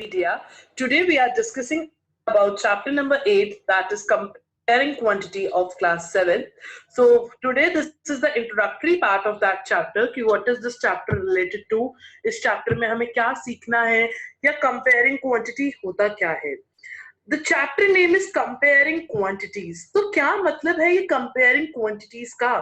Media. Today we are discussing about chapter number 8, that is comparing quantity of class 7. So today this is the introductory part of that chapter कि what is this chapter related to, इस chapter में हमें क्या सीखना है या comparing quantity होता क्या है. The chapter name is comparing quantities. तो क्या मतलब है ये comparing quantities का?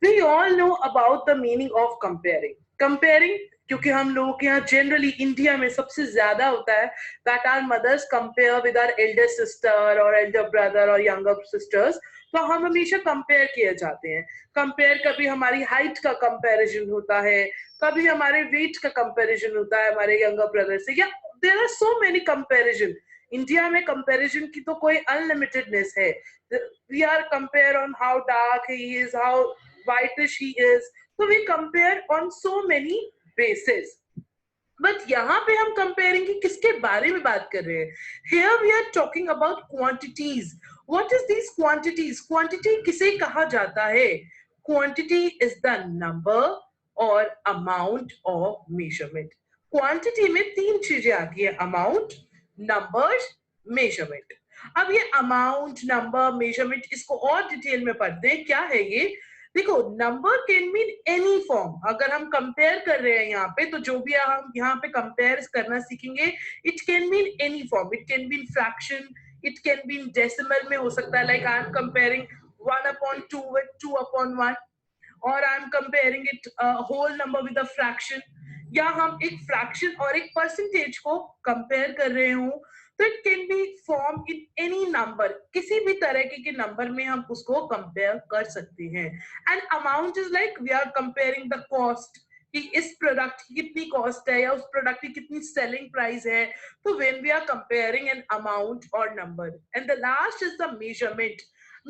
We all know about the meaning of comparing. Comparing क्योंकि हम लोगों के यहाँ जनरली इंडिया में सबसे ज्यादा होता है that our mothers compare with our elder sister or elder brother or younger sisters. तो हम हमेशा कंपेयर किए जाते हैं. कंपेयर कभी हमारी हाइट का कंपैरिजन होता है, कभी हमारे वेट का कंपैरिजन होता है हमारे यंगर ब्रदर से, या there are so many comparison. India में कंपैरिजन की तो कोई अनलिमिटेडनेस है. We are compare on how dark he is, how whitish he is, so we compare on so many bases. But यहाँ पे हम comparing की किसके बारे में बात कर रहे हैं? Here we are talking about quantities. What is these quantities? Quantity किसे कहा जाता है? Quantity is the number or amount of measurement. Quantity में तीन चीजें आती है: amount, numbers, measurement. अब ये amount, number, measurement इसको और डिटेल में पढ़ते हैं. क्या है ये? देखो, number can mean any form. अगर हम कंपेयर कर रहे हैं यहाँ पे, तो जो भी हम यहाँ पे कंपेयर करना सीखेंगे, it can mean any form. It can mean fraction, it can mean decimal में हो सकता है, like I am comparing 1/2 with 2/1, और I am comparing it whole number with a fraction, या हम एक फ्रैक्शन और एक परसेंटेज को कंपेयर कर रहे हूँ. तो it can be form in any number. किसी भी तरह के नंबर में हम उसको कंपेयर कर सकते हैं. And amount is like we are comparing the cost, कि इस प्रोडक्ट की कितनी कॉस्ट है या उस प्रोडक्ट की कितनी सेलिंग प्राइस है. तो when we are comparing an amount और number. And the last is the measurement.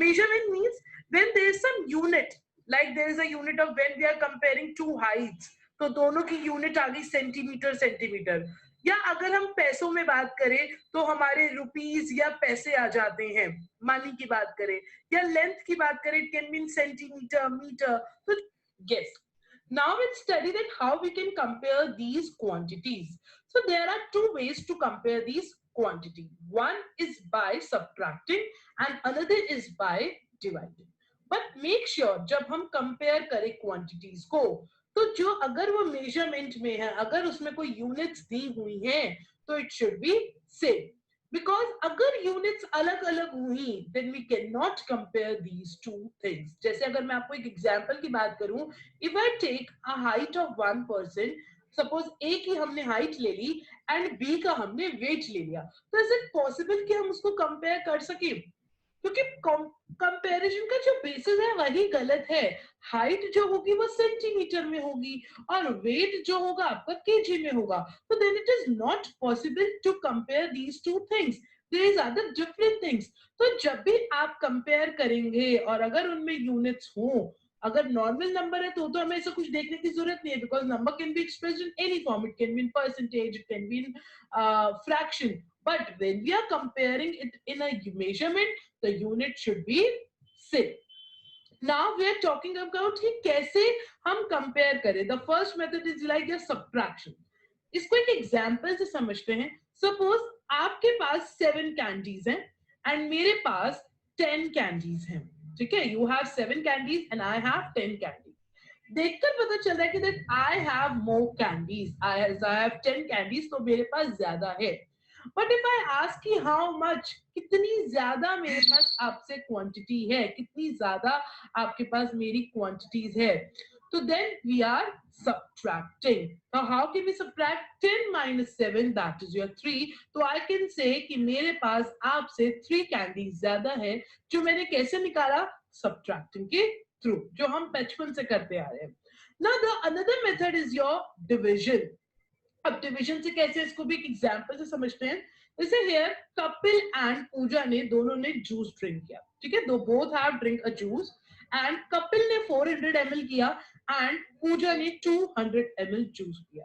Measurement means when there is some unit, like there is a unit of when we are comparing two heights, तो दोनों की unit आ गई centimetre centimetre. या अगर हम पैसों में बात करें तो हमारे रुपीस या पैसे आ जाते हैं. मनी की बात करें या लेंथ की बात करें, it can mean centimetre, metre. तो yes, now let's study that how we can compare these quantities. So there are two ways to compare these quantity. One is by subtracting and another is by dividing. But make sure जब हम compare करें quantities को, तो जो अगर वो measurement में है, अगर उसमें कोई यूनिट्स दी हुई हैं, तो it should be same. Because अगर यूनिट्स अलग अलग हुई, then we can not compare these two things. जैसे अगर मैं आपको एक एग्जांपल की बात करूं, if I take a height of one person, suppose a की हमने हाइट ले ली एंड बी का हमने वेट ले लिया, तो इज इट पॉसिबल कि हम उसको कंपेयर कर सके? क्योंकि कंपैरिजन का जो बेसिस है वही गलत है. हाइट जो होगी वो सेंटीमीटर में होगी और वेट जो होगा आपका केजी में होगा. तो then it is not possible to compare these two things. There is other different things. तो जब भी आप कंपेयर करेंगे और अगर उनमें यूनिट्स हो, अगर नॉर्मल नंबर है तो हमें ऐसा कुछ देखने की जरूरत नहीं है, because number can be expressed in any form. It can be in percentage, it can be in fraction. But when we are comparing it in a measurement, the unit should be same. Now we are talking about कि कैसे हम compare करें. The first method is like your subtraction. इसको एक example से समझते हैं. Suppose आपके पास 7 candies हैं and मेरे पास 10 candies हैं. ठीक है? You have 7 candies and I have 10 candies. देखकर पता चल रहा है कि that I have more candies. As I have 10 candies, तो मेरे पास ज्यादा है. But if I ask you how much, कितनी ज्यादा मेरे पास आपसे क्वांटिटी है, कितनी ज्यादा आपके पास मेरी क्वांटिटीज है, तो then we are subtracting. Now how can we subtract 10 minus 7, that is your 3. तो I can say कि मेरे पास आपसे 3 कैंडीज ज्यादा है, जो मैंने कैसे निकाला? Subtracting के through, जो हम बचपन से करते आ रहे हैं. Now the another method is your division. अब डिवीजन से कैसे, इसको भी एक एग्जांपल से समझते हैं. जैसे हियर कपिल एंड पूजा ने दोनों ने जूस ड्रिंक किया. ठीक है? दो both have drink a juice and Kapil ने 400 ml किया एंड पूजा ने 200 ml जूस पिया.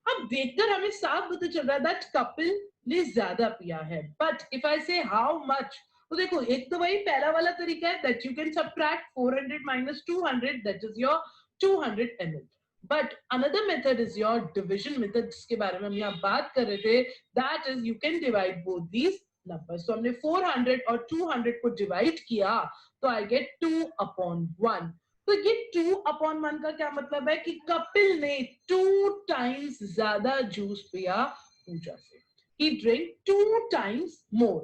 अब देखकर हमें साफ पता चल रहा है दैट कपिल ने ज्यादा पिया है. बट इफ आई से हाउ मच, तो देखो एक तो वही पहला वाला तरीका है that you can subtract 400 minus 200, that is your 200 ml. But another method is your division method, जिसके बारे में हम यहाँ बात कर रहे थे. That is you can divide both these numbers. तो हमने 400 और 200 को डिवाइड किया तो आई गेट 2/1. तो ये 2/1 का क्या मतलब है कि कपिल ने 2 टाइम्स ज्यादा जूस पिया पूजा से. He drank 2 times more.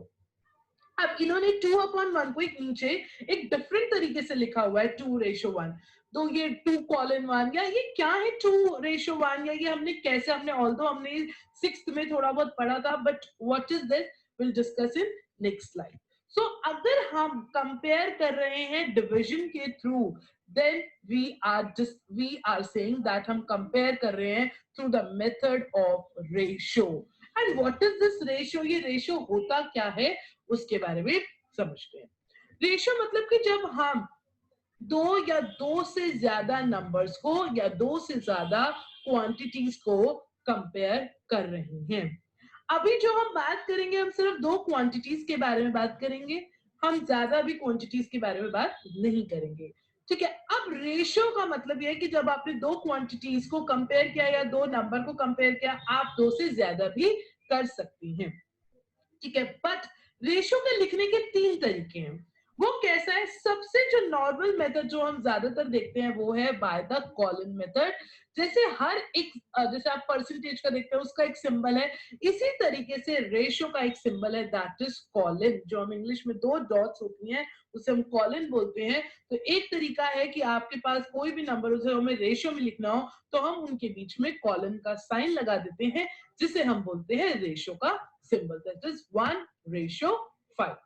अब इन्होंने 2/1 को एक नीचे एक डिफरेंट तरीके से लिखा हुआ है 2:1. तो ये 2:1 या ये क्या है 2:1 या ये हमने कैसे हमने ऑल्दो हमने 6th में थोड़ा बहुत पढ़ा था, but what is this will discuss in next slide. So अगर हम कंपेयर कर रहे हैं डिवीजन के थ्रू, then we are saying that हम कंपेयर कर रहे हैं through the method of ratio. And what is this ratio? ये रेशियो होता क्या है उसके बारे में समझते हैं. रेशियो मतलब कि जब हम दो या दो से ज्यादा नंबर्स को या दो से ज्यादा क्वांटिटीज को कंपेयर कर रहे हैं. अभी जो हम बात करेंगे हम सिर्फ दो क्वांटिटीज के बारे में बात करेंगे, हम ज्यादा भी क्वांटिटीज के बारे में बात नहीं करेंगे. ठीक है. अब रेशियो का मतलब यह है कि जब आपने दो क्वांटिटीज को कंपेयर किया या दो नंबर को कंपेयर किया, आप दो से ज्यादा भी कर सकती हैं. ठीक है. बट रेशियो के लिखने के 3 तरीके हैं. वो कैसा है? सबसे जो नॉर्मल मेथड जो हम ज्यादातर देखते हैं वो है बाय द कॉलन मेथड. जैसे हर एक जैसे आप परसेंटेज का देखते हैं उसका एक सिंबल है, इसी तरीके से रेशियो का एक सिंबल है, दैट इज कॉलन. जो हम इंग्लिश में 2 डॉट्स होती हैं उसे हम कॉलन बोलते हैं. तो एक तरीका है कि आपके पास कोई भी नंबर उसे हमें रेशियो में लिखना हो तो हम उनके बीच में कॉलन का साइन लगा देते हैं, जिसे हम बोलते हैं रेशियो का symbol. That is 1:5.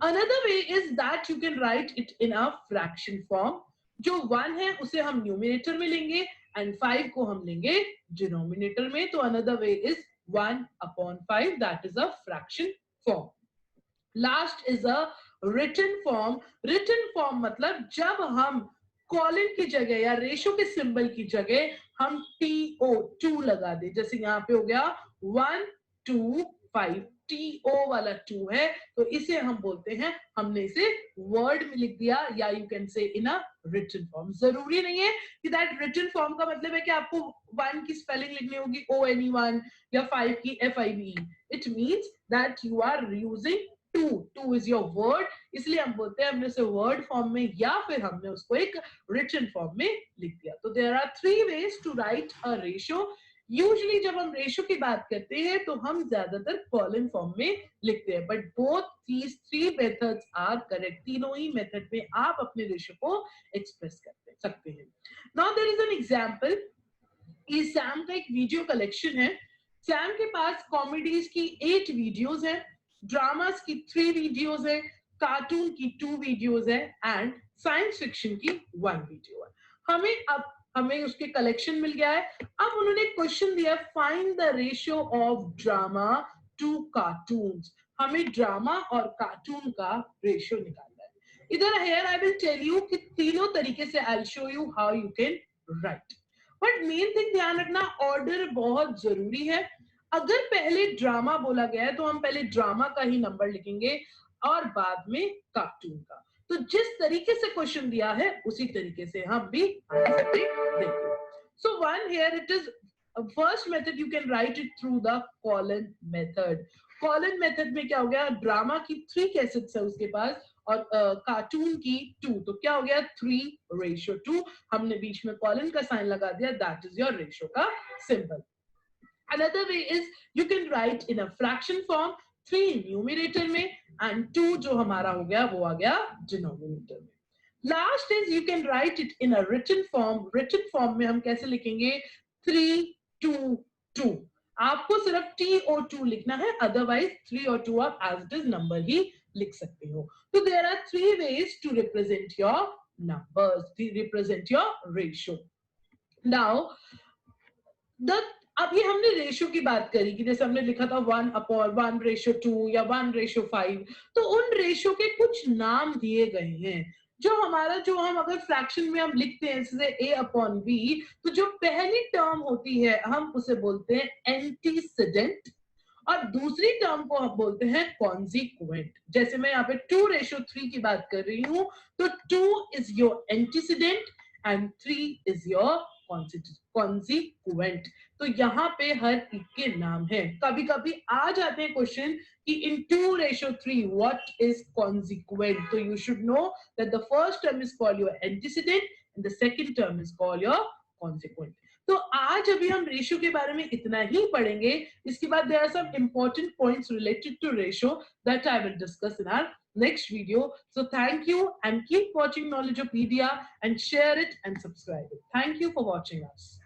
Another way is that you can write it in a fraction form. जो 1 है उसे हम न्यूमिनेटर में लेंगे and 5 को हम लेंगे डिनोमिनेटर में. तो another way is 1/5. That is a fraction form. Last is a written form. Written form मतलब जब हम कॉलन की जगह या रेशियो के सिंबल की जगह हम TO2 लगा दे. जैसे यहाँ पे हो गया 1:2:5. TO वाला 2 है तो इसे हम बोलते हैं, हमने इसे वर्ड में लिख दिया या you can say in a written form. जरूरी नहीं है कि दैट रिटन फॉर्म का मतलब है कि आपको 1 की स्पेलिंग लिखनी होगी ONE1 या 5 की FIVE. It means that you are using 2 is your word, इसलिए हम बोलते हैं हमने उसे वर्ड फॉर्म में या फिर हमने उसको एक रिटन फॉर्म में लिख दिया. तो there are 3 ways to write a ratio. Usually जब हम रेशियो की बात करते हैं तो हम ज्यादातर कॉलन फॉर्म में लिखते हैं, but both these 3 methods are correct. तीनों ही मेथड में आप अपने रेशियो को एक्सप्रेस कर सकते हैं. Now there is an example. ये सैम का एक वीडियो कलेक्शन है. सैम के पास कॉमेडीज की 8 वीडियोस हैं, ड्रामास की 3 वीडियोस है, कार्टून की 2 वीडियोस है एंड साइंस फिक्शन की 1 वीडियो है. हमें उसके कलेक्शन मिल गया है. अब उन्होंने क्वेश्चन दिया, find the ratio of drama to cartoons. हमें ड्रामा और कार्टून का रेशियो निकालना है. इधर here I will tell you कि तीनों तरीके से I will show you how you can write. But main thing ध्यान रखना, ऑर्डर बहुत जरूरी है. अगर पहले ड्रामा बोला गया है तो हम पहले ड्रामा का ही नंबर लिखेंगे और बाद में कार्टून का. तो जिस तरीके से क्वेश्चन दिया है उसी तरीके से हम भी देखेंगे. So one here it is first method, you can right it through the colon method. Colon method में क्या हो गया, ड्रामा की 3 कैसेट्स है उसके पास और कार्टून की 2. तो क्या हो गया 3:2. हमने बीच में कॉलन का साइन लगा दिया, दैट इज योर रेशियो का symbol. Another way is you can write in a fraction form, 3 numerator में and 2 जो हमारा हो गया वो आ गया डिनोमिनेटर में. Last is you can write it in a written form. Written form में हम कैसे लिखेंगे 3:2:2. आपको सिर्फ TO2 लिखना है, अदरवाइज 3 और 2 आप as it is नंबर ही लिख सकते हो. तो there are 3 ways to represent your numbers, to represent your ratio. Now अब ये हमने रेशियो की बात करी कि जैसे हमने लिखा था 1/1:2 या 1:5. तो उन रेशियो के कुछ नाम दिए गए हैं. जो हम अगर फ्रैक्शन में हम लिखते हैं जैसे A/B, तो जो पहली टर्म होती है हम उसे बोलते हैं एंटीसीडेंट और दूसरी टर्म को हम बोलते हैं कॉन्सिक्वेंट. जैसे मैं यहाँ पे 2:3 की बात कर रही हूँ तो 2 is your antecedent and 3 is your consequent. तो यहाँ पे हर एक के नाम है। कभी कभी आ जाते हैं क्वेश्चन कि in 2:3 what is consequent, so you should know that the first term is called your antecedent and the second term is called your consequent. तो आज अभी हम रेशियो के बारे में इतना ही पढ़ेंगे। इसके बाद there are some important points related to ratio that I will discuss in our next video. So thank you and keep watching Knowledgeopedia and share it and subscribe it. Thank you for watching us.